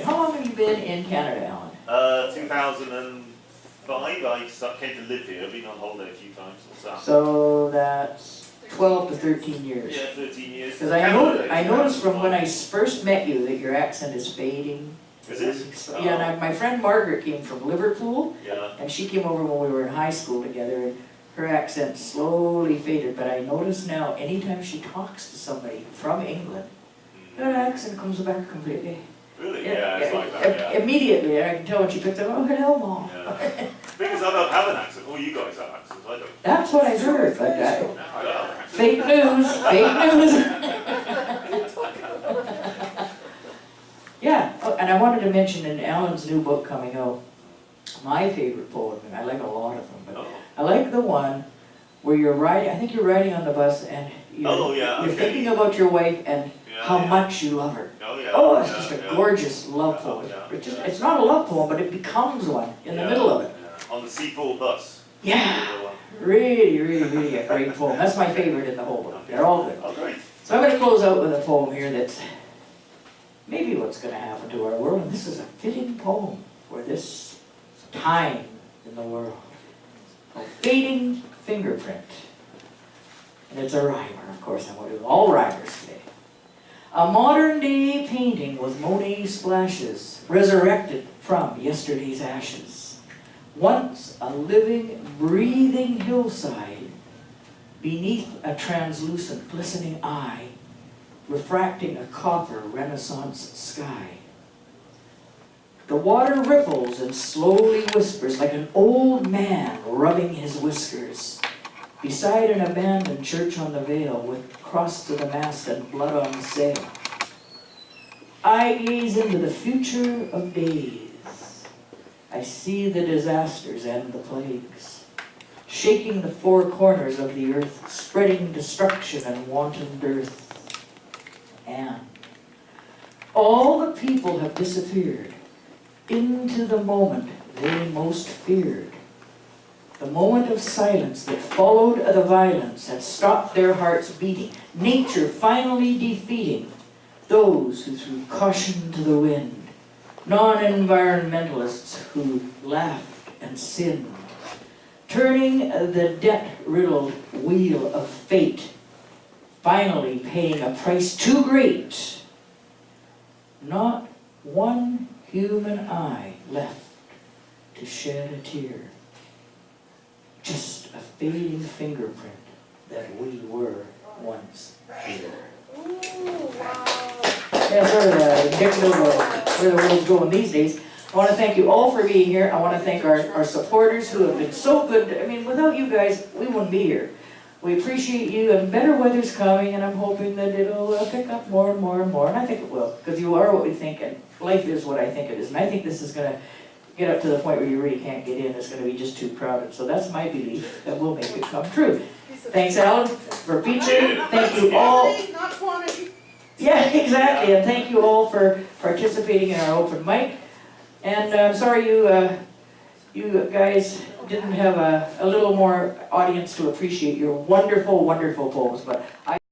how long have you been in Canada, Alan? 2005, I came to live here. I've been on holiday a few times since that. So that's 12 to 13 years. Yeah, 13 years. Because I noticed from when I first met you that your accent is fading. Is it? Yeah, and my friend Margaret came from Liverpool, Yeah. and she came over when we were in high school together, and her accent slowly faded, but I notice now, anytime she talks to somebody from England, her accent comes back completely. Really? Yeah, it's like that, yeah. Immediately, I can tell when she picked up, oh, hello, Mom. Yeah. Because I don't have an accent. All you guys have accents, I don't. That's what I've heard, but No, I don't have an accent. fake news, fake news. Yeah, oh, and I wanted to mention in Alan's new book coming out, my favorite poem, and I like a lot of them, but I like the one where you're riding, I think you're riding on the bus and you're thinking about your wife and how much you love her. Oh, yeah. Oh, it's just a gorgeous love poem. Yeah. It's not a love poem, but it becomes one in the middle of it. Yeah. On the C4 bus. Yeah, really, really, really a great poem. That's my favorite in the whole book. They're all good. Oh, great. So I'm going to close out with a poem here that's maybe what's going to happen to our world. And this is a fitting poem for this time in the world. A fading fingerprint. And it's a rhymer, of course. I'm going to do all rhymers today. A modern day painting with Monet splashes, resurrected from yesterday's ashes. Once a living, breathing hillside, beneath a translucent, glistening eye, refracting a copper Renaissance sky. The water ripples and slowly whispers like an old man rubbing his whiskers beside an abandoned church on the Vale with cross to the mast and blood on the sail. I gaze into the future of days. I see the disasters and the plagues, shaking the four corners of the earth, spreading destruction and wanton dearth. And all the people have disappeared into the moment they most feared. The moment of silence that followed the violence had stopped their hearts beating, nature finally defeating those who threw caution to the wind, non-environmentalists who laughed and sinned, turning the debt-riddled wheel of fate, finally paying a price too great. Not one human eye left to shed a tear. Just a fading fingerprint that we were once here. Ooh, wow. Yeah, sort of indicative of where the world's going these days. I want to thank you all for being here. I want to thank our supporters who have been so good. I mean, without you guys, we wouldn't be here. We appreciate you, and better weather's coming, and I'm hoping that it'll pick up more and more and more, and I think it will, because you are what we think, and life is what I think it is, and I think this is going to get up to the point where you really can't get in. It's going to be just too crowded, so that's my belief that will make it come true. Thanks, Alan, for featuring. Thank you all. Not quantity. Yeah, exactly, and thank you all for participating in our open mic. And I'm sorry you guys didn't have a little more audience to appreciate your wonderful, wonderful poems, but I